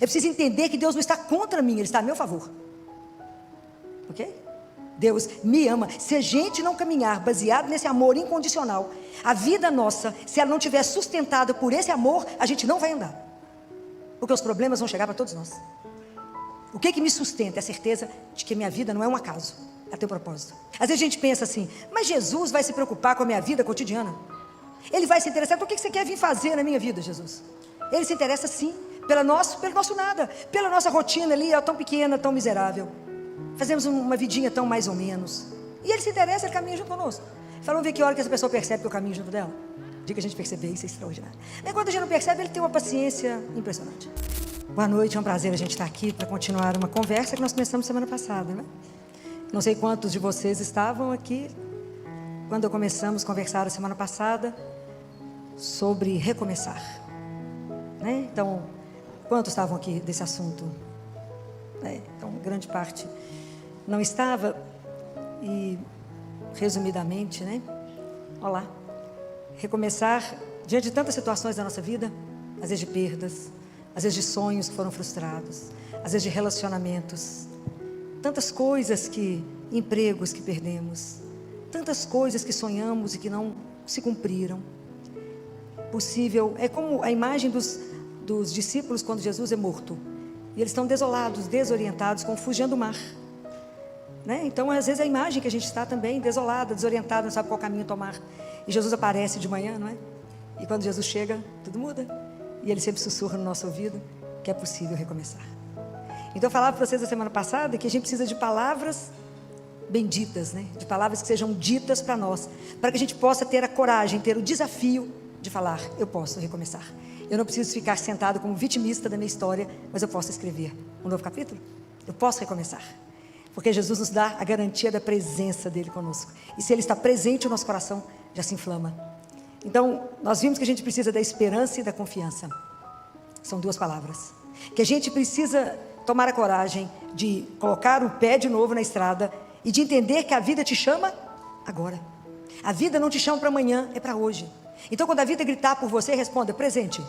Eu preciso entender que Deus não está contra mim, Ele está a meu favor. Ok? Deus me ama. Se a gente não caminhar baseado nesse amor incondicional, a vida nossa, se ela não estiver sustentada por esse amor, a gente não vai andar. Porque os problemas vão chegar para todos nós. O que me sustenta? É a certeza de que minha vida não é um acaso, ela tem um propósito. Às vezes a gente pensa assim, mas Jesus vai se preocupar com a minha vida cotidiana? Ele vai se interessar, então o que você quer vir fazer na minha vida, Jesus? Ele se interessa sim, pelo nosso nada, pela nossa rotina ali, tão pequena, tão miserável. Fazemos uma vidinha tão mais ou menos. E Ele se interessa, Ele caminha junto conosco. Vamos ver que hora que essa pessoa percebe que eu caminho junto dela? O dia que a gente perceber, isso é extraordinário. Mas quando a gente não percebe, Ele tem uma paciência impressionante. Boa noite, é um prazer a gente estar aqui para continuar uma conversa que nós começamos semana passada, né? Não sei quantos de vocês estavam aqui quando começamos a conversar a semana passada sobre recomeçar, né? Então, quantos estavam aqui desse assunto? Então, grande parte não estava. E, resumidamente, né? Olá. Recomeçar diante de tantas situações da nossa vida, às vezes de perdas, às vezes de sonhos que foram frustrados, às vezes de relacionamentos, tantas coisas empregos que perdemos, tantas coisas que sonhamos e que não se cumpriram. Possível, é como a imagem dos discípulos quando Jesus é morto, e eles estão desolados, desorientados, confugindo o mar, né? Então às vezes a imagem que a gente está também desolada, desorientada, não sabe qual caminho tomar, e Jesus aparece de manhã, não é? E quando Jesus chega, tudo muda. E Ele sempre sussurra no nosso ouvido que é possível recomeçar. Então eu falava para vocês na semana passada que a gente precisa de palavras benditas, né? De palavras que sejam ditas para nós, para que a gente possa ter a coragem, ter o desafio de falar, eu posso recomeçar. Eu não preciso ficar sentado como vitimista da minha história, mas eu posso escrever um novo capítulo. Eu posso recomeçar. Porque Jesus nos dá a garantia da presença dEle conosco. E se Ele está presente, o nosso coração já se inflama. Então, nós vimos que a gente precisa da esperança e da confiança. São duas palavras. Que a gente precisa tomar a coragem de colocar o pé de novo na estrada e de entender que a vida te chama agora. A vida não te chama para amanhã, é para hoje. Então, quando a vida gritar por você, responda, presente.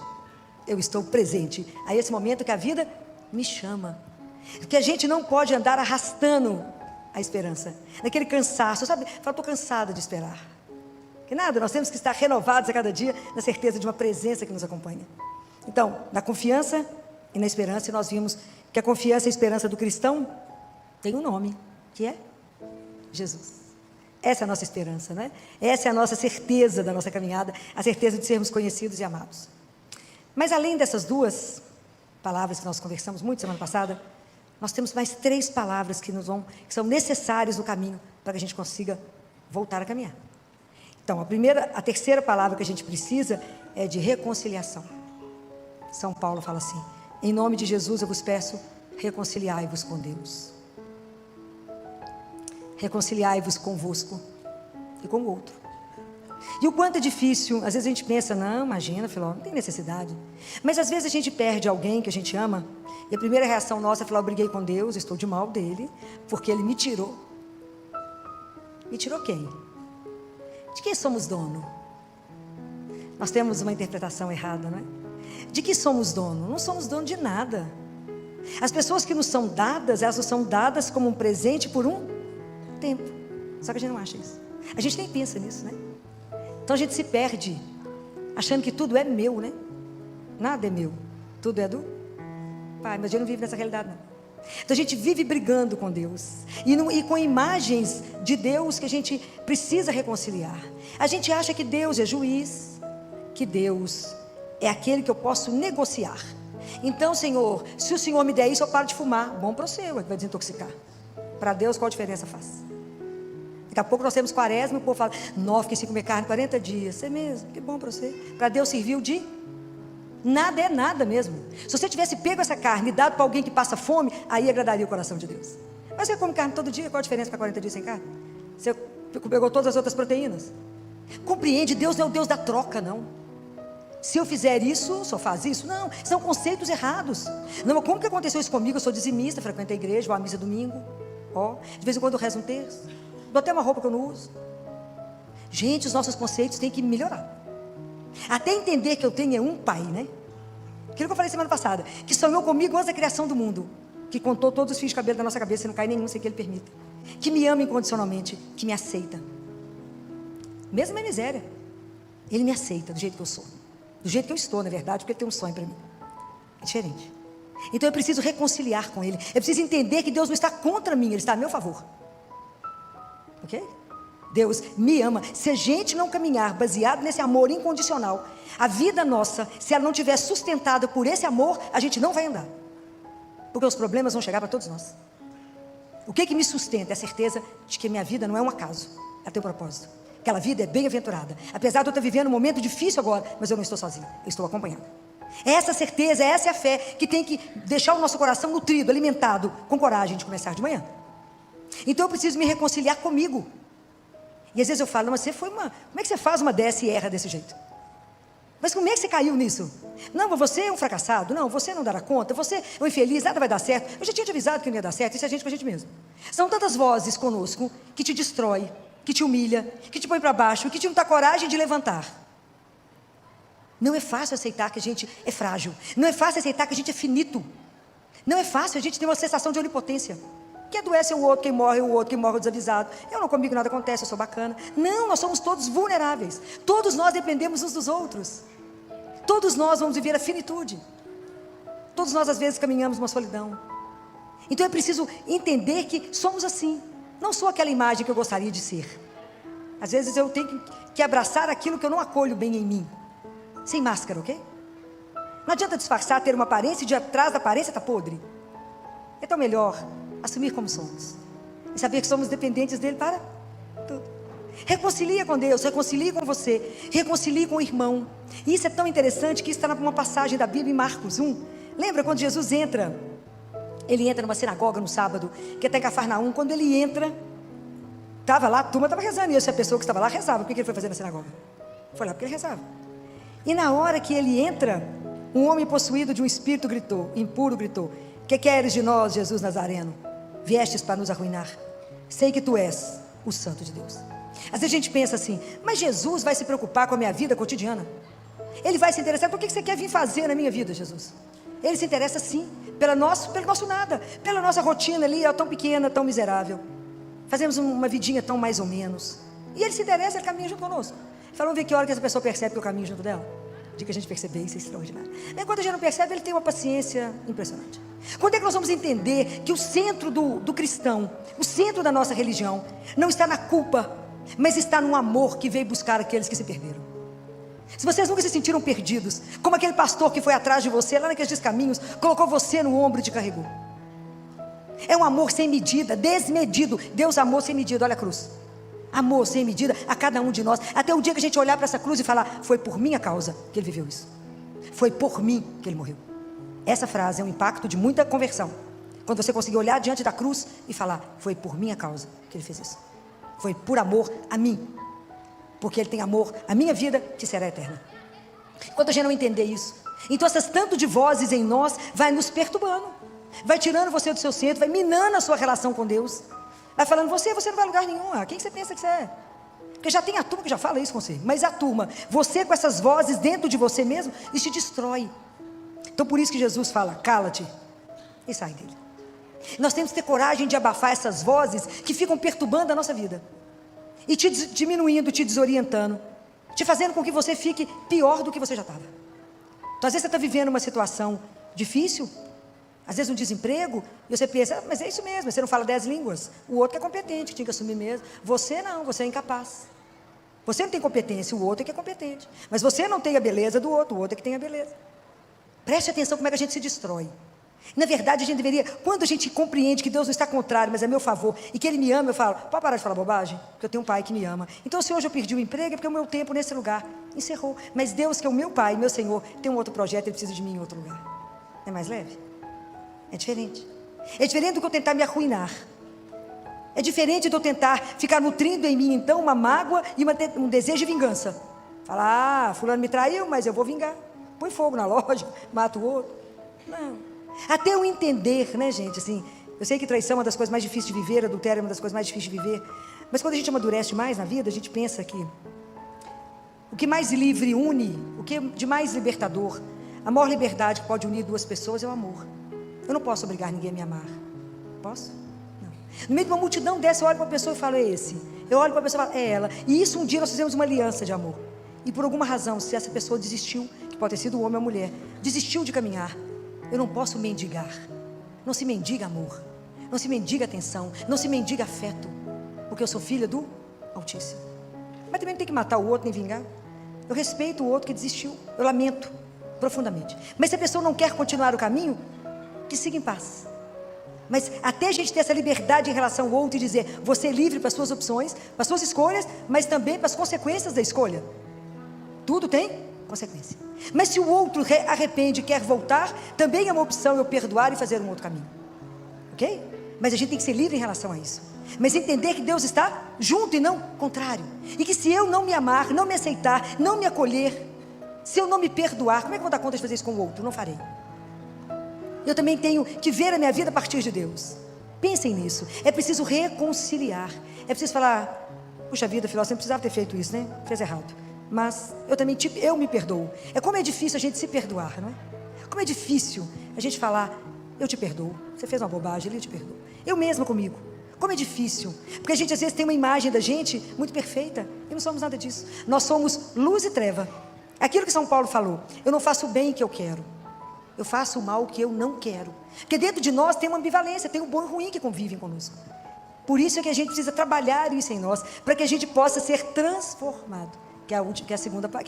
Eu estou presente. A esse momento que a vida me chama. Que a gente não pode andar arrastando a esperança. Naquele cansaço, sabe? Fala, estou cansada de esperar. Que nada, nós temos que estar renovados a cada dia na certeza de uma presença que nos acompanha. Então, na confiança e na esperança, nós vimos que a confiança e a esperança do cristão tem um nome, que é Jesus. Essa é a nossa esperança, né? Essa é a nossa certeza da nossa caminhada, a certeza de sermos conhecidos e amados. Mas além dessas duas palavras que nós conversamos muito semana passada, nós temos mais 3 palavras que que são necessárias no caminho para que a gente consiga voltar a caminhar. Então, a terceira palavra que a gente precisa é de reconciliação. São Paulo fala assim, em nome de Jesus eu vos peço, reconciliai-vos com Deus. Reconciliai-vos convosco e com o outro. E o quanto é difícil, às vezes a gente pensa, não, imagina, Filó, não tem necessidade. Mas às vezes a gente perde alguém que a gente ama, e a primeira reação nossa é falar, eu briguei com Deus, estou de mal dele, porque Ele me tirou. Me tirou quem? De quem somos dono? Nós temos uma interpretação errada, não é? De que somos dono? Não somos dono de nada. As pessoas que nos são dadas, elas nos são dadas como um presente por um tempo. Só que a gente não acha isso. A gente nem pensa nisso, né? Então a gente se perde, achando que tudo é meu, né? Nada é meu. Tudo é do Pai, mas a gente não vive nessa realidade, não. Então a gente vive brigando com Deus e com imagens de Deus que a gente precisa reconciliar. A gente acha que Deus é juiz, que Deus é aquele que eu posso negociar. Então, Senhor, se o Senhor me der isso, eu paro de fumar. Bom para o Senhor, é que vai desintoxicar. Para Deus, qual a diferença faz? Daqui a pouco nós temos quaresma e o povo fala, não, fiquei sem comer carne 40 dias. Você mesmo, que bom para você. Para Deus serviu de nada, é nada mesmo. Se você tivesse pego essa carne e dado para alguém que passa fome, aí agradaria o coração de Deus. Mas você come carne todo dia, qual a diferença para 40 dias sem carne? Você pegou todas as outras proteínas. Compreende, Deus não é o Deus da troca, não. Se eu fizer isso, o senhor faz isso? Não, são conceitos errados. Não, como que aconteceu isso comigo? Eu sou dizimista, frequento a igreja, vou à missa domingo. De vez em quando eu rezo um terço. Dou até uma roupa que eu não uso. Gente, os nossos conceitos têm que melhorar. Até entender que eu tenho um pai, né? Aquilo que eu falei semana passada, que sonhou comigo antes da criação do mundo, que contou todos os fios de cabelo da nossa cabeça, e não cai nenhum sem que Ele permita, que me ama incondicionalmente, que me aceita, mesmo na miséria, Ele me aceita do jeito que eu sou, do jeito que eu estou, na verdade, porque Ele tem um sonho para mim, é diferente. Então eu preciso reconciliar com Ele, eu preciso entender que Deus não está contra mim, Ele está a meu favor, ok? Deus me ama. Se a gente não caminhar baseado nesse amor incondicional, a vida nossa, se ela não estiver sustentada por esse amor, a gente não vai andar, porque os problemas vão chegar para todos nós. O que me sustenta é a certeza de que minha vida não é um acaso, ela tem um propósito, aquela vida é bem-aventurada, apesar de eu estar vivendo um momento difícil agora, mas eu não estou sozinho, eu estou acompanhado. Essa certeza, essa é a fé que tem que deixar o nosso coração nutrido, alimentado, com coragem de começar de manhã. Então eu preciso me reconciliar comigo. E às vezes eu falo, mas você foi como é que você faz uma dessa e erra desse jeito? Mas como é que você caiu nisso? Não, você é um fracassado, não, você não dará conta, você é um infeliz, nada vai dar certo. Eu já tinha te avisado que não ia dar certo, isso é a gente com a gente mesmo. São tantas vozes conosco que te destrói, que te humilha, que te põe para baixo, que te não dá coragem de levantar. Não é fácil aceitar que a gente é frágil, não é fácil aceitar que a gente é finito, não é fácil a gente ter uma sensação de onipotência. Que adoece o outro, quem morre o desavisado. Eu não, comigo nada acontece, eu sou bacana. Não, nós somos todos vulneráveis. Todos nós dependemos uns dos outros. Todos nós vamos viver a finitude. Todos nós às vezes caminhamos uma solidão. Então é preciso entender que somos assim. Não sou aquela imagem que eu gostaria de ser. Às vezes eu tenho que abraçar aquilo que eu não acolho bem em mim. Sem máscara, ok? Não adianta disfarçar, ter uma aparência e de atrás da aparência está podre. Então melhor assumir como somos e saber que somos dependentes dele para tudo. Reconcilia com Deus, reconcilie com você, reconcilie com o irmão. E isso é tão interessante que isso está numa passagem da Bíblia em Marcos 1. Lembra quando Jesus entra? Ele entra numa sinagoga no sábado, que está em Cafarnaum. Quando ele entra, estava lá, a turma estava rezando, e essa pessoa que estava lá rezava. O que ele foi fazer na sinagoga? Foi lá porque ele rezava. E na hora que ele entra, um homem possuído de um espírito gritou, impuro gritou: que queres de nós, Jesus Nazareno? Viestes para nos arruinar. Sei que tu és o Santo de Deus. Às vezes a gente pensa assim, mas Jesus vai se preocupar com a minha vida cotidiana? Ele vai se interessar, por que você quer vir fazer na minha vida, Jesus? Ele se interessa sim, pelo nosso nada, pela nossa rotina ali, tão pequena, tão miserável. Fazemos uma vidinha tão mais ou menos. E ele se interessa, ele caminha junto conosco. Vamos ver que hora que essa pessoa percebe que eu caminho junto dela? De que a gente perceber, isso é extraordinário. Enquanto a gente não percebe, ele tem uma paciência impressionante. Quando é que nós vamos entender que o centro do cristão, o centro da nossa religião, não está na culpa, mas está no amor que veio buscar aqueles que se perderam? Se vocês nunca se sentiram perdidos, como aquele pastor que foi atrás de você, lá naqueles caminhos, colocou você no ombro e te carregou. É um amor sem medida, desmedido. Deus amou sem medida, olha a cruz. Amor sem medida a cada um de nós, até o dia que a gente olhar para essa cruz e falar: foi por minha causa que ele viveu isso, foi por mim que ele morreu. Essa frase é um impacto de muita conversão, quando você conseguir olhar diante da cruz e falar: foi por minha causa que ele fez isso, foi por amor a mim, porque ele tem amor à minha vida que será eterna. Quando a gente não entender isso, então essas tanto de vozes em nós vai nos perturbando, vai tirando você do seu centro, vai minando a sua relação com Deus, vai falando: você não vai a lugar nenhum. Quem que você pensa que você é? Porque já tem a turma que já fala isso com você. Mas a turma, você com essas vozes dentro de você mesmo, isso te destrói. Então por isso que Jesus fala: cala-te e sai dele. Nós temos que ter coragem de abafar essas vozes que ficam perturbando a nossa vida e te diminuindo, te desorientando, te fazendo com que você fique pior do que você já estava. Então às vezes você está vivendo uma situação difícil, às vezes um desemprego, e você pensa: mas é isso mesmo, você não fala 10 línguas, o outro que é competente, que tinha que assumir mesmo. Você não, você é incapaz. Você não tem competência, o outro é que é competente. Mas você não tem a beleza do outro, o outro é que tem a beleza. Preste atenção como é que a gente se destrói. Na verdade a gente deveria, quando a gente compreende que Deus não está contrário, mas é meu favor, e que Ele me ama, eu falo: pode parar de falar bobagem, porque eu tenho um pai que me ama. Então se hoje eu perdi o emprego, é porque o meu tempo nesse lugar encerrou. Mas Deus, que é o meu pai, meu Senhor, tem um outro projeto, Ele precisa de mim em outro lugar. É mais leve? É diferente. É diferente do que eu tentar me arruinar. É diferente de eu tentar ficar nutrindo em mim então uma mágoa e um desejo de vingança. Falar: fulano me traiu, mas eu vou vingar. Põe fogo na loja, mata o outro. Não. Até eu entender, né, gente, assim, eu sei que traição é uma das coisas mais difíceis de viver, adultério é uma das coisas mais difíceis de viver, mas quando a gente amadurece mais na vida, a gente pensa que o que mais livre une, o que é de mais libertador, A maior liberdade que pode unir duas pessoas é o amor. Eu não posso obrigar ninguém a me amar. Posso? Não. No meio de uma multidão dessa, eu olho para a pessoa e falo, é esse. Eu olho para a pessoa e falo, é ela. E isso um dia nós fizemos uma aliança de amor. E por alguma razão, se essa pessoa desistiu, que pode ter sido o homem ou a mulher, desistiu de caminhar, eu não posso mendigar. Não se mendiga amor. Não se mendiga atenção. Não se mendiga afeto. Porque eu sou filha do Altíssimo. Mas também não tem que matar o outro nem vingar. Eu respeito o outro que desistiu. Eu lamento profundamente. Mas se a pessoa não quer continuar o caminho, que siga em paz. Mas até a gente ter essa liberdade em relação ao outro e dizer, você é livre para as suas opções, para as suas escolhas, mas também para as consequências da escolha. Tudo tem consequência. Mas se o outro arrepende e quer voltar, também é uma opção eu perdoar e fazer um outro caminho. Ok? Mas a gente tem que ser livre em relação a isso. Mas entender que Deus está junto e não contrário. E que se eu não me amar, não me aceitar, não me acolher, se eu não me perdoar, como é que eu vou dar conta de fazer isso com o outro? Não farei. Eu também tenho que ver a minha vida a partir de Deus. Pensem nisso. É preciso reconciliar. É preciso falar, puxa vida, filho, você não precisava ter feito isso, né? Fez errado. Mas eu também, eu me perdoo. É como é difícil a gente se perdoar, não é? Como é difícil a gente falar, eu te perdoo. Você fez uma bobagem, ele te perdoa. Eu mesma comigo. Como é difícil. Porque a gente às vezes tem uma imagem da gente muito perfeita. E não somos nada disso. Nós somos luz e treva. Aquilo que São Paulo falou. Eu não faço o bem que eu quero. Eu faço o mal que eu não quero. Porque dentro de nós tem uma ambivalência. Tem o bom e o ruim que convivem conosco. Por isso é que a gente precisa trabalhar isso em nós. Para que a gente possa ser transformado. Que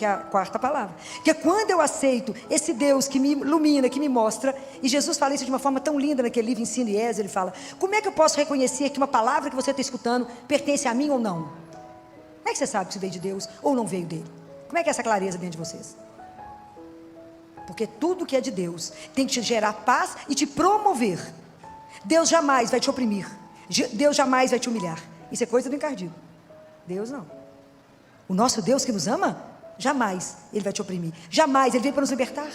é a quarta palavra. Que é quando eu aceito esse Deus que me ilumina, que me mostra, e Jesus fala isso de uma forma tão linda naquele livro Ensino e Êxodo, ele fala, como é que eu posso reconhecer que uma palavra que você está escutando pertence a mim ou não? Como é que você sabe que isso veio de Deus ou não veio dele? Como é que é essa clareza dentro de vocês? Porque tudo que é de Deus tem que te gerar paz e te promover. Deus jamais vai te oprimir. Deus jamais vai te humilhar. Isso é coisa do encardido. Deus não. O nosso Deus que nos ama, jamais Ele vai te oprimir. Jamais. Ele veio para nos libertar.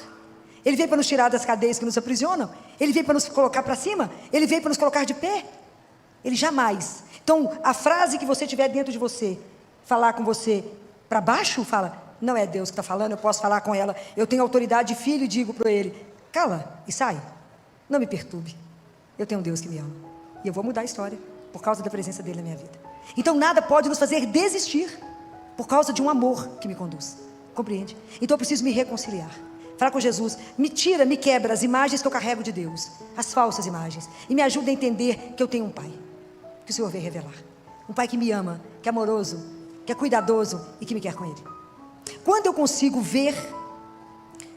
Ele veio para nos tirar das cadeias que nos aprisionam. Ele veio para nos colocar para cima. Ele veio para nos colocar de pé. Ele jamais. Então, a frase que você tiver dentro de você, falar com você para baixo, fala, não é Deus que está falando, eu posso falar com ela. Eu tenho autoridade de filho e digo para ele, cala e sai. Não me perturbe. Eu tenho um Deus que me ama. E eu vou mudar a história por causa da presença dele na minha vida. Então, nada pode nos fazer desistir por causa de um amor que me conduz. Compreende? Então eu preciso me reconciliar. Falar com Jesus, me tira, me quebra as imagens que eu carrego de Deus, as falsas imagens, e me ajuda a entender que eu tenho um Pai, que o Senhor veio revelar. Um Pai que me ama, que é amoroso, que é cuidadoso e que me quer com Ele. Quando eu consigo ver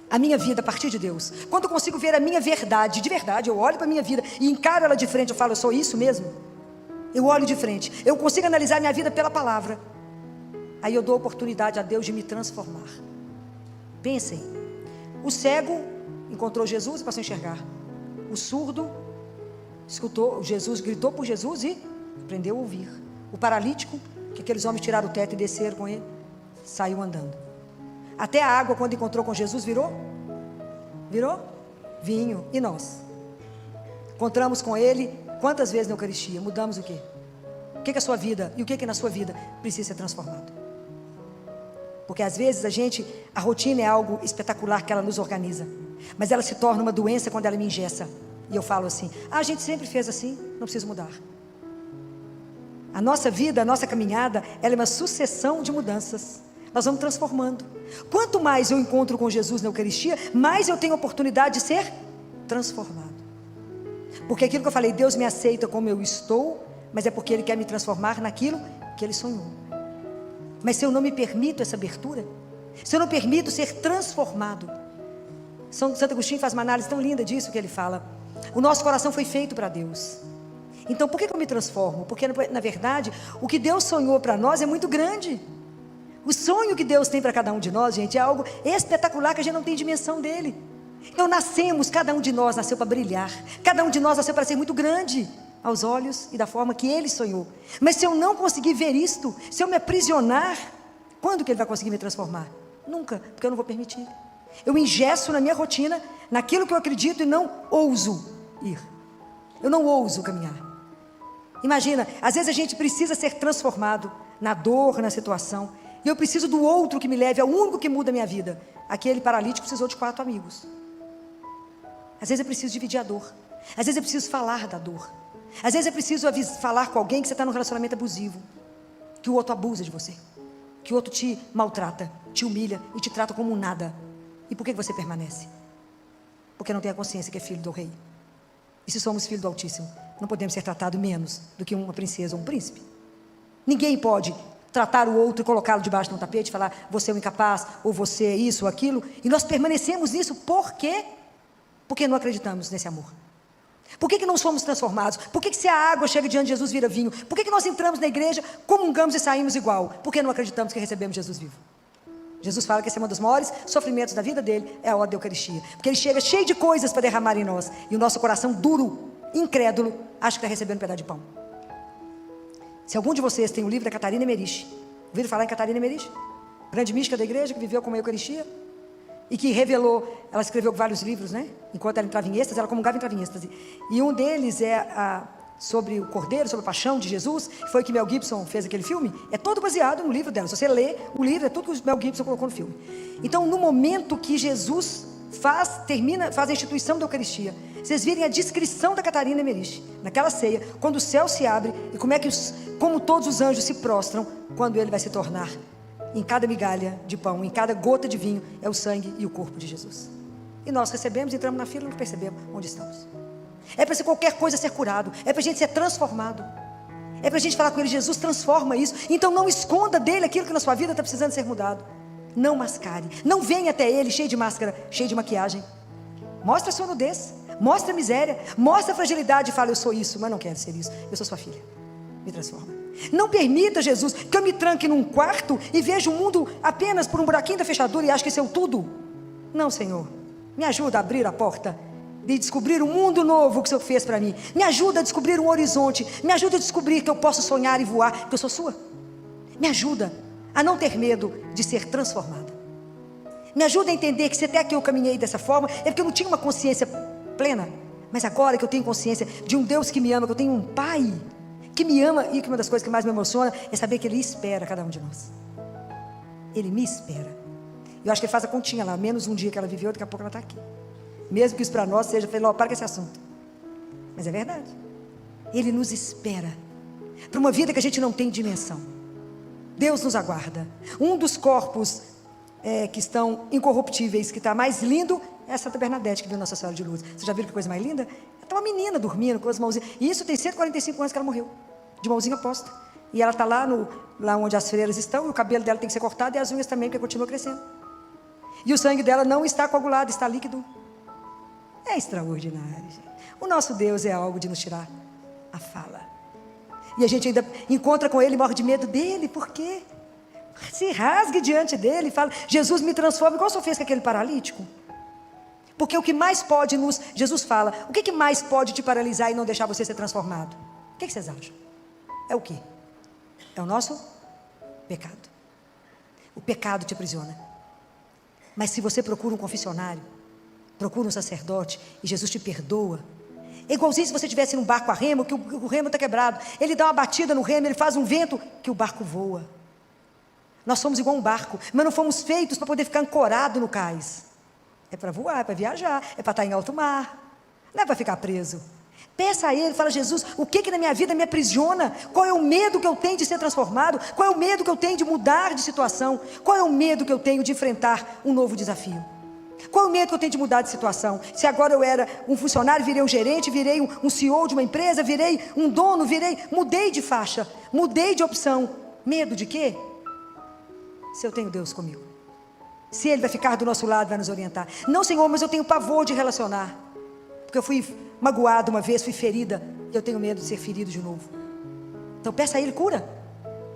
a minha vida a partir de Deus, quando eu consigo ver a minha verdade, de verdade, eu olho para a minha vida e encaro ela de frente, eu falo, eu sou isso mesmo? Eu olho de frente, eu consigo analisar a minha vida pela palavra. Aí eu dou oportunidade a Deus de me transformar. Pensem, o cego encontrou Jesus e passou a enxergar. O surdo escutou, Jesus gritou por Jesus e aprendeu a ouvir. O paralítico, que aqueles homens tiraram o teto e desceram com ele, saiu andando. Até a água, quando encontrou com Jesus, virou vinho. E nós? Encontramos com ele quantas vezes na Eucaristia? Mudamos o quê? O que é a sua vida e o que é na sua vida precisa ser transformado? Porque às vezes a rotina é algo espetacular que ela nos organiza, mas ela se torna uma doença quando ela me engessa. E eu falo assim, a gente sempre fez assim, não preciso mudar. A nossa vida, a nossa caminhada, ela é uma sucessão de mudanças. Nós vamos transformando. Quanto mais eu encontro com Jesus na Eucaristia, mais eu tenho oportunidade de ser transformado. Porque aquilo que eu falei, Deus me aceita como eu estou, mas é porque Ele quer me transformar naquilo que Ele sonhou. Mas se eu não me permito essa abertura, se eu não permito ser transformado, Santo Agostinho faz uma análise tão linda disso que ele fala, o nosso coração foi feito para Deus. Então por que eu me transformo? Porque na verdade o que Deus sonhou para nós é muito grande. O sonho que Deus tem para cada um de nós, gente, é algo espetacular que a gente não tem dimensão dele. Então nascemos, cada um de nós nasceu para brilhar, cada um de nós nasceu para ser muito grande aos olhos e da forma que Ele sonhou. Mas se eu não conseguir ver isto, se eu me aprisionar, quando que Ele vai conseguir me transformar? Nunca, porque eu não vou permitir. Eu engesso na minha rotina, naquilo que eu acredito e não ouso ir. Eu não ouso caminhar. Imagina, às vezes a gente precisa ser transformado na dor, na situação, e eu preciso do outro que me leve ao único que muda a minha vida. aquele paralítico precisou de 4 amigos. Às vezes é preciso dividir a dor. Às vezes é preciso falar da dor. Às vezes é preciso falar com alguém que você está num relacionamento abusivo, que o outro abusa de você, que o outro te maltrata, te humilha e te trata como um nada. E por que você permanece? Porque não tem a consciência que é filho do rei. E se somos filhos do Altíssimo, não podemos ser tratados menos do que uma princesa ou um príncipe. Ninguém pode tratar o outro e colocá-lo debaixo de um tapete e falar, você é um incapaz, ou você é isso ou aquilo. E nós permanecemos nisso por quê? Porque não acreditamos nesse amor. Por que não somos transformados? Por que se a água chega diante de Jesus vira vinho? Por que nós entramos na igreja, comungamos e saímos igual? Porque não acreditamos que recebemos Jesus vivo. Jesus fala que esse é um dos maiores sofrimentos da vida dele, é a hora da Eucaristia. Porque ele chega cheio de coisas para derramar em nós. E o nosso coração duro, incrédulo, acha que está recebendo um pedaço de pão. Se algum de vocês tem o livro da Catarina Emmerich, ouviram falar em Catarina Emmerich? Grande mística da igreja, que viveu com a Eucaristia, e que revelou, ela escreveu vários livros, né? Enquanto ela entrava em êxtase, ela comungava e entrava em êxtase. E um deles é sobre o Cordeiro, sobre a paixão de Jesus, que foi que Mel Gibson fez aquele filme. É todo baseado no livro dela. Se você lê o livro, é tudo que o Mel Gibson colocou no filme. Então, no momento que Jesus faz a instituição da Eucaristia, vocês virem a descrição da Catarina Emmerich, naquela ceia, quando o céu se abre, e como todos os anjos se prostram, quando ele vai se tornar, em cada migalha de pão, em cada gota de vinho, é o sangue e o corpo de Jesus. E nós recebemos, entramos na fila e não percebemos onde estamos. É para ser qualquer coisa ser curado, é para a gente ser transformado, é para a gente falar com ele, Jesus transforma isso. Então não esconda dele aquilo que na sua vida está precisando ser mudado. Não mascare, não venha até ele cheio de máscara, cheio de maquiagem. Mostra a sua nudez, mostra a miséria, mostra a fragilidade e fala, eu sou isso, mas não quero ser isso, eu sou sua filha, me transforma. Não permita, Jesus, que eu me tranque num quarto e veja o mundo apenas por um buraquinho da fechadura e acho que isso é o tudo. Não, Senhor, me ajuda a abrir a porta de descobrir um mundo novo que o Senhor fez para mim. Me ajuda a descobrir um horizonte, me ajuda a descobrir que eu posso sonhar e voar, que eu sou sua. Me ajuda a não ter medo de ser transformada. Me ajuda a entender que se até aqui eu caminhei dessa forma, é porque eu não tinha uma consciência plena. Mas agora que eu tenho consciência de um Deus que me ama, que eu tenho um Pai que me ama, e que uma das coisas que mais me emociona é saber que Ele espera cada um de nós. Ele me espera. Eu acho que Ele faz a continha lá, menos um dia que ela viveu, daqui a pouco ela está aqui. Mesmo que isso para nós seja, para com esse assunto. Mas é verdade. Ele nos espera para uma vida que a gente não tem dimensão. Deus nos aguarda. Um dos corpos que estão incorruptíveis, que está mais lindo, é a Santa Bernadette, que viu Nossa Senhora de Luz. Vocês já viram que coisa mais linda? Está uma menina dormindo com as mãozinhas. E isso tem 145 anos que ela morreu, de mãozinha posta. E ela está lá onde as freiras estão, e o cabelo dela tem que ser cortado, e as unhas também, porque continua crescendo. E o sangue dela não está coagulado, está líquido. É extraordinário, gente. O nosso Deus é algo de nos tirar a fala. E a gente ainda encontra com Ele e morre de medo dEle. Por quê? Se rasgue diante dEle e fala, Jesus me transforma, igual o Senhor fez com aquele paralítico. Porque o que mais pode Jesus fala, o que mais pode te paralisar e não deixar você ser transformado? O que vocês acham? É o quê? É o nosso pecado. O pecado te aprisiona. Mas se você procura um confessionário, procura um sacerdote e Jesus te perdoa, é igualzinho se você estivesse num barco a remo, que o remo está quebrado, ele dá uma batida no remo, ele faz um vento, que o barco voa. Nós somos igual um barco, mas não fomos feitos para poder ficar ancorado no cais. É para voar, é para viajar, é para estar em alto mar, não é para ficar preso. Peça a Ele, fala, Jesus, o que na minha vida me aprisiona? Qual é o medo que eu tenho de ser transformado? Qual é o medo que eu tenho de mudar de situação? Qual é o medo que eu tenho de enfrentar um novo desafio? Qual é o medo que eu tenho de mudar de situação? Se agora eu era um funcionário, virei um gerente, virei um CEO de uma empresa, virei um dono, mudei de faixa, mudei de opção. Medo de quê? Se eu tenho Deus comigo, se Ele vai ficar do nosso lado, vai nos orientar. Não, Senhor, mas eu tenho pavor de relacionar, porque eu fui magoado uma vez, fui ferida, e eu tenho medo de ser ferido de novo. Então peça a Ele cura.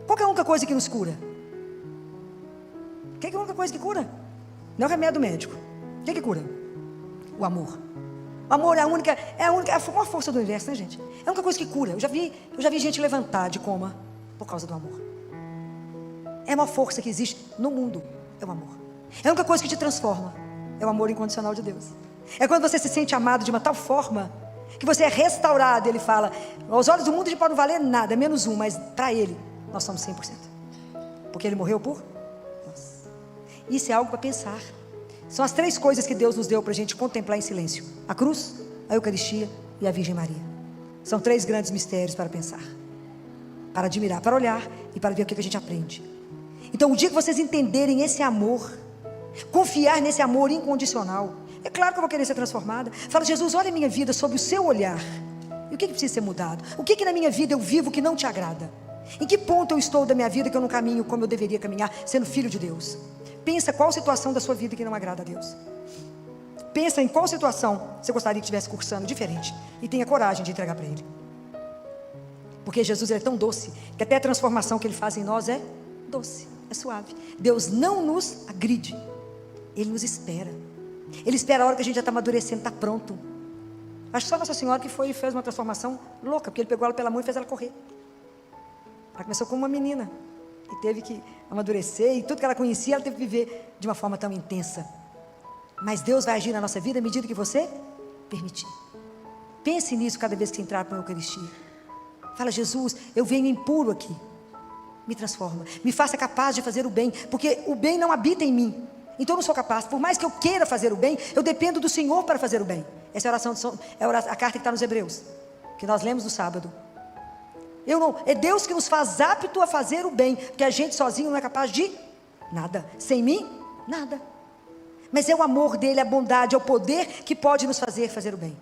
Qual é a única coisa que nos cura? O que é a única coisa que cura? Não é o remédio médico. O que cura? O amor. O amor é a maior força do universo, né, gente? É a única coisa que cura. Eu já vi gente levantar de coma por causa do amor. É a maior força que existe no mundo, é o amor. É a única coisa que te transforma, é o amor incondicional de Deus. É quando você se sente amado de uma tal forma que você é restaurado. Ele fala, aos olhos do mundo a gente pode não valer nada, é menos um, mas para Ele nós somos 100%, porque Ele morreu por nós. Isso é algo para pensar. São as 3 coisas que Deus nos deu para a gente contemplar em silêncio: a cruz, a Eucaristia e a Virgem Maria. São 3 grandes mistérios para pensar, para admirar, para olhar e para ver o que a gente aprende. Então, o dia que vocês entenderem esse amor, confiar nesse amor incondicional, é claro que eu vou querer ser transformada. Fala: Jesus, olha a minha vida sob o seu olhar. E o que precisa ser mudado? O que na minha vida eu vivo que não te agrada? Em que ponto eu estou da minha vida que eu não caminho como eu deveria caminhar, sendo filho de Deus? Pensa qual situação da sua vida que não agrada a Deus. Pensa em qual situação você gostaria que estivesse cursando diferente, e tenha coragem de entregar para Ele. Porque Jesus é tão doce, que até a transformação que Ele faz em nós é doce, é suave. Deus não nos agride, Ele nos espera. Ele espera a hora que a gente já está amadurecendo, está pronto. Acho que só Nossa Senhora que foi e fez uma transformação louca, porque Ele pegou ela pela mão e fez ela correr. Ela começou como uma menina, e teve que amadurecer, e tudo que ela conhecia, ela teve que viver de uma forma tão intensa. Mas Deus vai agir na nossa vida à medida que você permitir. Pense nisso cada vez que entrar para a Eucaristia. Fala: Jesus, eu venho impuro aqui, me transforma, me faça capaz de fazer o bem, porque o bem não habita em mim, então eu não sou capaz. Por mais que eu queira fazer o bem, eu dependo do Senhor para fazer o bem. Essa é a carta que está nos Hebreus, que nós lemos no sábado. É Deus que nos faz apto a fazer o bem, porque a gente sozinho não é capaz de nada. Sem mim, nada. Mas é o amor dele, a bondade, é o poder que pode nos fazer o bem.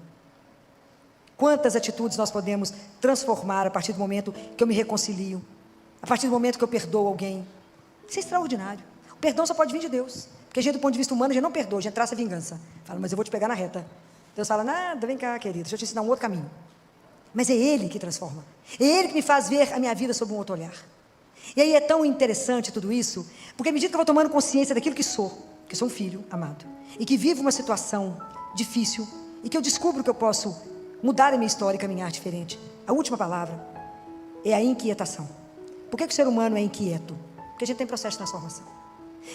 Quantas atitudes nós podemos transformar a partir do momento que eu me reconcilio, a partir do momento que eu perdoo alguém. Isso é extraordinário. O perdão só pode vir de Deus, porque a gente, do ponto de vista humano, a gente não perdoa, a gente traça vingança. Fala: mas eu vou te pegar na reta. Deus fala: nada, vem cá, querido, deixa eu te ensinar um outro caminho. Mas é Ele que transforma, é Ele que me faz ver a minha vida sob um outro olhar. E aí é tão interessante tudo isso, porque à medida que eu vou tomando consciência daquilo que sou um filho amado, e que vivo uma situação difícil, e que eu descubro que eu posso mudar a minha história e caminhar diferente, a última palavra é a inquietação. Por que o ser humano é inquieto? Porque a gente tem processo de transformação.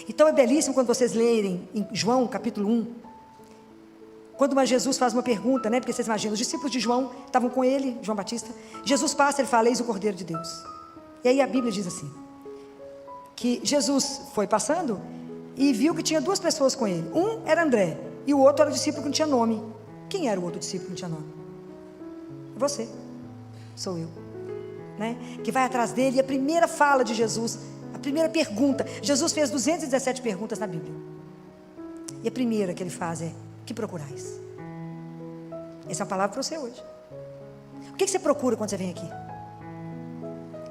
Então é belíssimo quando vocês lerem em João capítulo 1, quando Jesus faz uma pergunta, porque vocês imaginam, os discípulos de João estavam com ele, João Batista. Jesus passa, ele fala: eis o Cordeiro de Deus. E aí a Bíblia diz assim, que Jesus foi passando e viu que tinha 2 pessoas com ele. Um era André, e o outro era o discípulo que não tinha nome. Quem era o outro discípulo que não tinha nome? Você, sou eu, que vai atrás dele. E a primeira fala de Jesus, a primeira pergunta, Jesus fez 217 perguntas na Bíblia, e a primeira que ele faz é: que procurais? Essa é uma palavra para você hoje. O que você procura quando você vem aqui?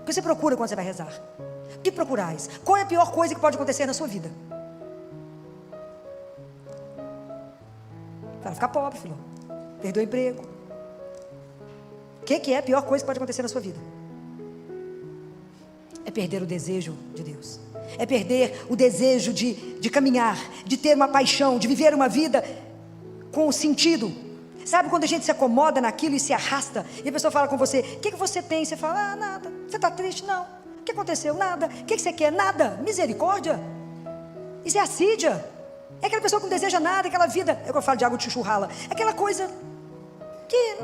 O que você procura quando você vai rezar? O que procurais? Qual é a pior coisa que pode acontecer na sua vida? Para ficar pobre, filho, perder o emprego. O que é a pior coisa que pode acontecer na sua vida? É perder o desejo de Deus, é perder o desejo de caminhar, de ter uma paixão, de viver uma vida com sentido. Sabe quando a gente se acomoda naquilo e se arrasta, e a pessoa fala com você: o que você tem? Você fala: nada. Você está triste? Não. O que aconteceu? Nada. O que você quer? Nada. Misericórdia. Isso é assídia. É aquela pessoa que não deseja nada, aquela vida, é o que eu falo de água de chuchurrala, aquela coisa que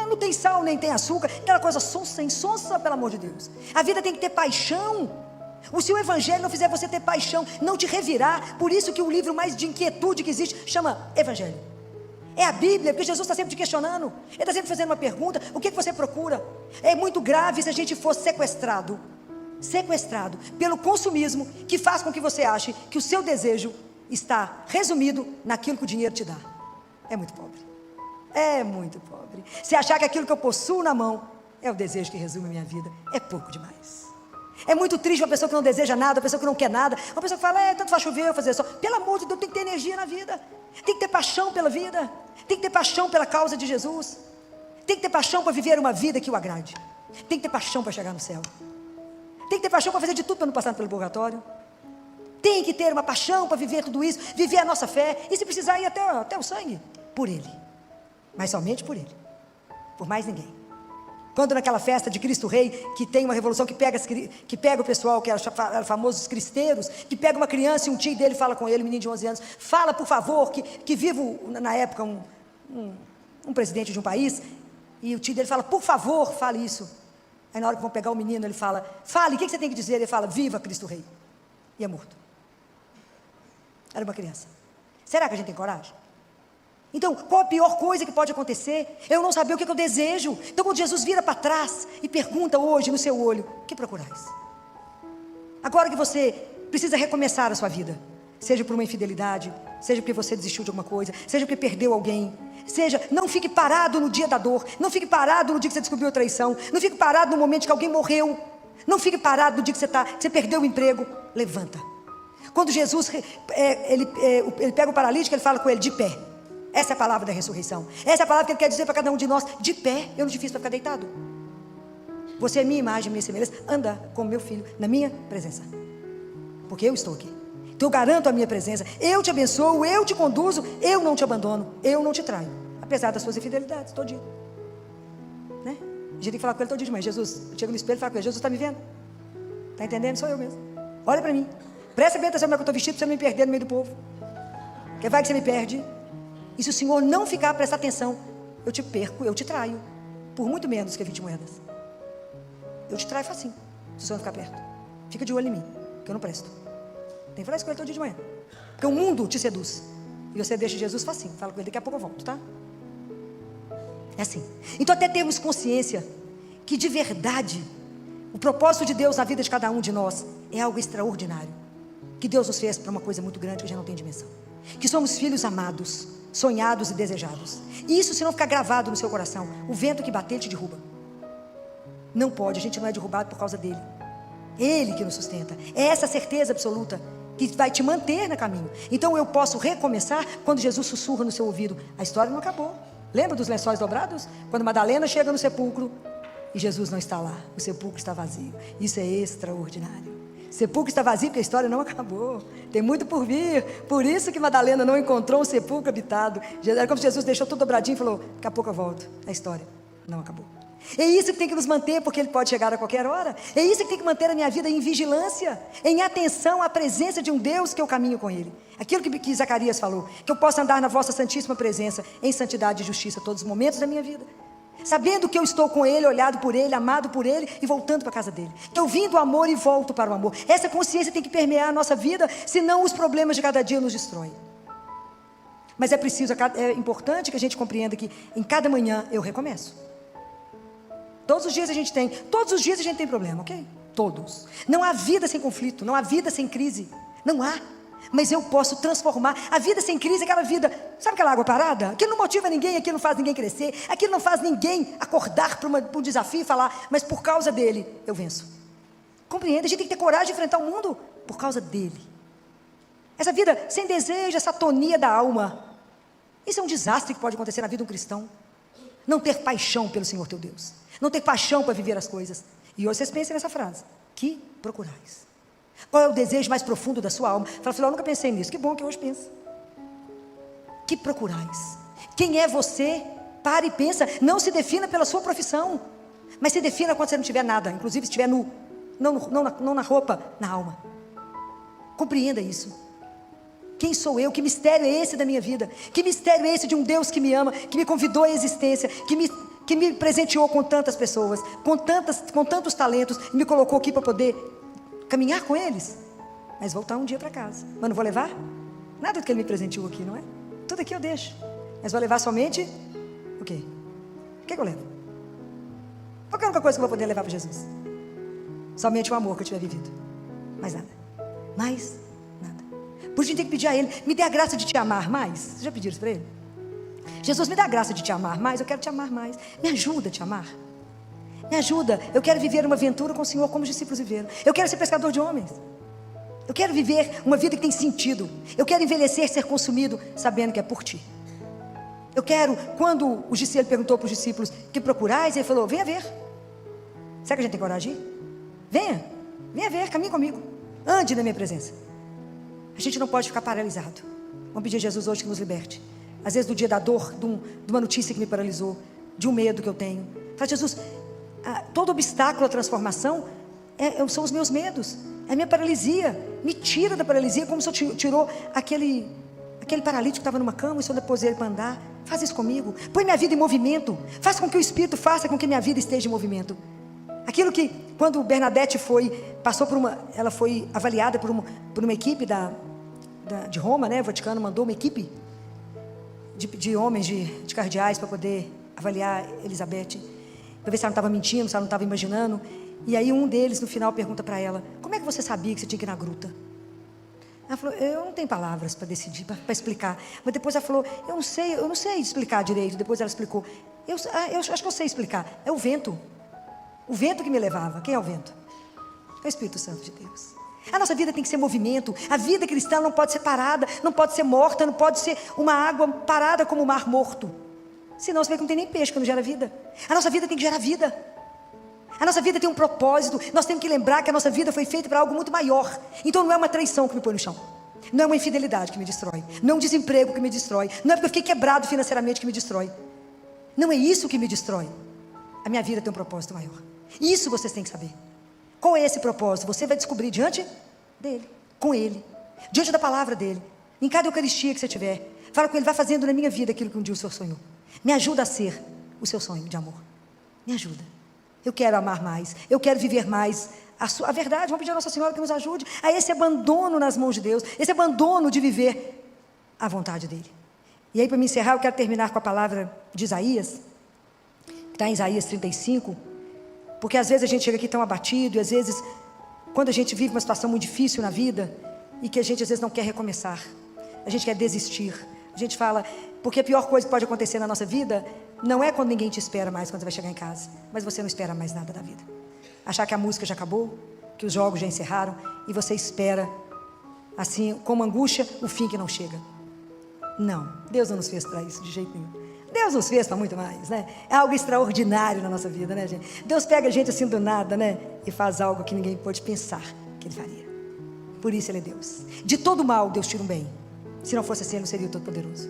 não tem sal nem tem açúcar, aquela coisa sonsa, insonsa, pelo amor de Deus. A vida tem que ter paixão. Se o Evangelho não fizer você ter paixão, não te revirar, por isso que o livro mais de inquietude que existe chama Evangelho. É a Bíblia, porque Jesus está sempre te questionando, Ele está sempre fazendo uma pergunta: o que você procura? É muito grave se a gente for sequestrado pelo consumismo, que faz com que você ache que o seu desejo está resumido naquilo que o dinheiro te dá. É muito pobre, é muito pobre. Se achar que aquilo que eu possuo na mão é o desejo que resume a minha vida, é pouco demais. É muito triste uma pessoa que não deseja nada, uma pessoa que não quer nada, uma pessoa que fala: tanto faz chover, eu fazer só. Pelo amor de Deus, tem que ter energia na vida, tem que ter paixão pela vida, tem que ter paixão pela causa de Jesus, tem que ter paixão para viver uma vida que o agrade, tem que ter paixão para chegar no céu, tem que ter paixão para fazer de tudo para não passar pelo purgatório, tem que ter uma paixão para viver tudo isso, viver a nossa fé, e se precisar ir até o sangue, por Ele, mas somente por Ele, por mais ninguém. Quando naquela festa de Cristo Rei, que tem uma revolução que pega o pessoal, que era famosos cristeiros, que pega uma criança e um tio dele fala com ele, um menino de 11 anos, fala por favor, que vivo na época um presidente de um país, e o tio dele fala: por favor, fale isso. Aí na hora que vão pegar o menino, ele fala: fale, o que você tem que dizer? Ele fala: viva Cristo Rei. E é morto. Era uma criança. Será que a gente tem coragem? Então, qual a pior coisa que pode acontecer? Eu não saber o que eu desejo. Então, quando Jesus vira para trás e pergunta hoje no seu olho: o que procurais? Agora que você precisa recomeçar a sua vida, seja por uma infidelidade, seja porque você desistiu de alguma coisa, seja porque perdeu alguém, seja, não fique parado no dia da dor, não fique parado no dia que você descobriu a traição, não fique parado no momento que alguém morreu, não fique parado no dia que você perdeu o emprego. Levanta. Quando Jesus ele pega o paralítico, ele fala com ele: de pé. Essa é a palavra da ressurreição. Essa é a palavra que ele quer dizer para cada um de nós: de pé. Eu não te fiz para ficar deitado. Você é minha imagem, minha semelhança. Anda como meu filho na minha presença, porque eu estou aqui. Então eu garanto a minha presença. Eu te abençoo, eu te conduzo, eu não te abandono, eu não te traio, apesar das suas infidelidades, todo dia, né? A gente tem que falar com ele todo dia de manhã. Jesus, eu chego no espelho e falo com ele: Jesus, está me vendo? Está entendendo? Sou eu mesmo. Olha para mim, presta bem atenção como é que eu estou vestido, para você não me perder no meio do povo, que vai que você me perde. E se o Senhor não ficar, prestar atenção, eu te perco, eu te traio, por muito menos que 20 moedas. Eu te traio facinho, se o Senhor não ficar perto. Fica de olho em mim, que eu não presto. Tem que falar isso com ele todo dia de manhã, porque o mundo te seduz, e você deixa Jesus facinho. Fala com ele: daqui a pouco eu volto, tá? É assim. Então, até termos consciência que de verdade o propósito de Deus na vida de cada um de nós é algo extraordinário, que Deus nos fez para uma coisa muito grande que já não tem dimensão, que somos filhos amados, sonhados e desejados. E isso, se não ficar gravado no seu coração, o vento que bater te derruba. Não pode, a gente não é derrubado por causa dele. Ele que nos sustenta. É essa certeza absoluta que vai te manter no caminho. Então eu posso recomeçar quando Jesus sussurra no seu ouvido: a história não acabou. Lembra dos lençóis dobrados? Quando Madalena chega no sepulcro e Jesus não está lá, o sepulcro está vazio. Isso é extraordinário. O sepulcro está vazio porque a história não acabou, tem muito por vir. Por isso que Madalena não encontrou um sepulcro habitado. Era como se Jesus deixou tudo dobradinho e falou: daqui a pouco eu volto. A história não acabou. É isso que tem que nos manter, porque Ele pode chegar a qualquer hora. É isso que tem que manter a minha vida em vigilância, em atenção à presença de um Deus que eu caminho com Ele. Aquilo que Zacarias falou: que eu possa andar na vossa santíssima presença, em santidade e justiça, todos os momentos da minha vida, sabendo que eu estou com Ele, olhado por Ele, amado por Ele, e voltando para a casa dele. Eu vim do amor e volto para o amor. Essa consciência tem que permear a nossa vida, senão os problemas de cada dia nos destroem. Mas é importante que a gente compreenda que em cada manhã eu recomeço. Todos os dias a gente tem problema, ok? Todos. Não há vida sem conflito, não há vida sem crise, não há. Mas eu posso transformar a vida sem crise, aquela vida, sabe aquela água parada? Aquilo não motiva ninguém, aquilo não faz ninguém crescer, aquilo não faz ninguém acordar para um desafio e falar: mas por causa dele eu venço. Compreenda, a gente tem que ter coragem de enfrentar o mundo por causa dele. Essa vida sem desejo, essa atonia da alma, isso é um desastre que pode acontecer na vida de um cristão. Não ter paixão pelo Senhor teu Deus, não ter paixão para viver as coisas. E hoje vocês pensem nessa frase: que procurais? Qual é o desejo mais profundo da sua alma? Fala: eu nunca pensei nisso. Que bom que hoje pensa. Que procurais? Quem é você? Pare e pensa. Não se defina pela sua profissão, mas se defina quando você não tiver nada, inclusive se estiver nu. Não na roupa, na alma. Compreenda isso. Quem sou eu? Que mistério é esse da minha vida? Que mistério é esse de um Deus que me ama, que me convidou à existência, que me presenteou com tantas pessoas, com tantos talentos, e me colocou aqui para poder caminhar com eles, mas voltar um dia para casa. Mas não vou levar nada do que Ele me presenteou aqui, não é? Tudo aqui eu deixo, mas vou levar somente o quê? O que eu levo? Qual é a única coisa que eu vou poder levar para Jesus? Somente o amor que eu tiver vivido. Mais nada. Mais nada. Por isso a gente tem que pedir a Ele: me dê a graça de te amar mais. Vocês já pediram isso para Ele? Jesus, me dá a graça de te amar mais. Eu quero te amar mais. Me ajuda a te amar. Me ajuda. Eu quero viver uma aventura com o Senhor como os discípulos viveram. Eu quero ser pescador de homens. Eu quero viver uma vida que tem sentido. Eu quero envelhecer, ser consumido, sabendo que é por Ti. Eu quero, quando ele perguntou para os discípulos: que procurais? Ele falou: venha ver. Será que a gente tem coragem de ir? Venha ver, caminhe comigo. Ande na minha presença. A gente não pode ficar paralisado. Vamos pedir a Jesus hoje que nos liberte. Às vezes do dia da dor, de uma notícia que me paralisou, de um medo que eu tenho. Fala: Jesus, todo obstáculo à transformação são os meus medos, é a minha paralisia. Me tira da paralisia, como se eu tirou aquele paralítico que estava numa cama, e se eu depois ele para andar. Faz isso comigo, põe minha vida em movimento, faz com que o Espírito faça com que minha vida esteja em movimento. Aquilo que, quando Bernadette ela foi avaliada por uma equipe de Roma, né? O Vaticano mandou uma equipe de homens, de cardeais, para poder avaliar Elizabeth, para ver se ela não estava mentindo, se ela não estava imaginando. E aí um deles, no final, pergunta para ela: como é que você sabia que você tinha que ir na gruta? Ela falou: eu não tenho palavras para decidir, para explicar. Mas depois ela falou: eu não sei explicar direito. Depois ela explicou: eu acho que eu sei explicar. É o vento que me levava. Quem é o vento? É o Espírito Santo de Deus. A nossa vida tem que ser movimento. A vida cristã não pode ser parada, não pode ser morta, não pode ser uma água parada como o mar morto. Senão você vê que não tem nem peixe quando gera vida. A nossa vida tem que gerar vida. A nossa vida tem um propósito. Nós temos que lembrar que a nossa vida foi feita para algo muito maior. Então não é uma traição que me põe no chão, não é uma infidelidade que me destrói, não é um desemprego que me destrói, não é porque eu fiquei quebrado financeiramente que me destrói. Não é isso que me destrói. A minha vida tem um propósito maior. Isso vocês têm que saber. Qual é esse propósito? Você vai descobrir diante dele, com ele, diante da palavra dele, em cada eucaristia que você tiver. Fala com ele: vai fazendo na minha vida aquilo que um dia o Senhor sonhou. Me ajuda a ser o seu sonho de amor. Me ajuda. Eu quero amar mais, eu quero viver mais a verdade. Vamos pedir a Nossa Senhora que nos ajude a esse abandono nas mãos de Deus, esse abandono de viver a vontade dele. E aí, para me encerrar, eu quero terminar com a palavra de Isaías, que está em Isaías 35, porque às vezes a gente chega aqui tão abatido, e às vezes, quando a gente vive uma situação muito difícil na vida, e que a gente às vezes não quer recomeçar, a gente quer desistir, a gente fala, porque a pior coisa que pode acontecer na nossa vida não é quando ninguém te espera mais, quando você vai chegar em casa, mas você não espera mais nada da vida. Achar que a música já acabou, que os jogos já encerraram, e você espera, assim, como angústia, o fim que não chega. Não, Deus não nos fez para isso de jeito nenhum. Deus nos fez para muito mais, né? É algo extraordinário na nossa vida, né, gente? Deus pega a gente assim do nada, né? E faz algo que ninguém pode pensar que Ele faria. Por isso Ele é Deus. De todo mal, Deus tira um bem. Se não fosse assim, Ele não seria o Todo-Poderoso.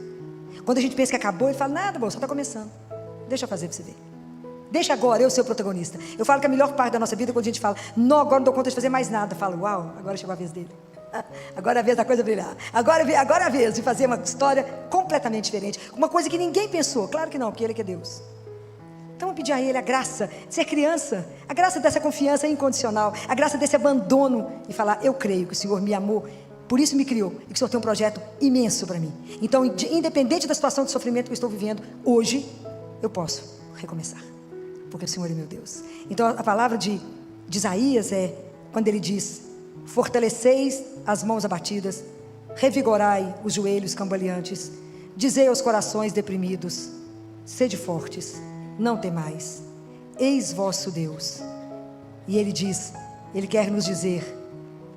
Quando a gente pensa que acabou, Ele fala: nada, bom, só está começando. Deixa eu fazer para você ver. Deixa agora eu ser o protagonista. Eu falo que a melhor parte da nossa vida é quando a gente fala: não, agora não dou conta de fazer mais nada. Eu falo: uau, agora chegou a vez dele. Agora é a vez da coisa brilhar. Agora é a vez de fazer uma história completamente diferente. Uma coisa que ninguém pensou. Claro que não, porque Ele é que é Deus. Então vamos pedir a Ele a graça de ser criança, a graça dessa confiança incondicional, a graça desse abandono e falar: eu creio que o Senhor me amou, por isso me criou, e que o Senhor tem um projeto imenso para mim. Então, independente da situação de sofrimento que eu estou vivendo, hoje eu posso recomeçar, porque o Senhor é meu Deus. Então a palavra de Isaías é quando ele diz: fortaleceis as mãos abatidas, revigorai os joelhos cambaleantes, dizei aos corações deprimidos: sede fortes, não temais, eis vosso Deus. E ele diz, ele quer nos dizer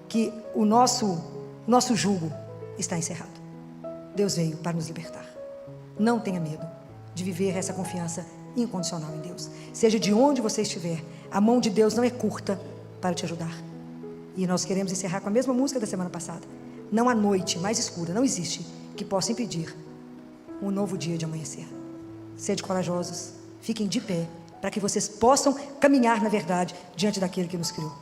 que o nosso jugo está encerrado. Deus veio para nos libertar. Não tenha medo de viver essa confiança incondicional em Deus. Seja de onde você estiver, a mão de Deus não é curta para te ajudar. E nós queremos encerrar com a mesma música da semana passada. Não há noite mais escura, não existe, que possa impedir um novo dia de amanhecer. Sede corajosos, fiquem de pé, para que vocês possam caminhar na verdade diante daquele que nos criou.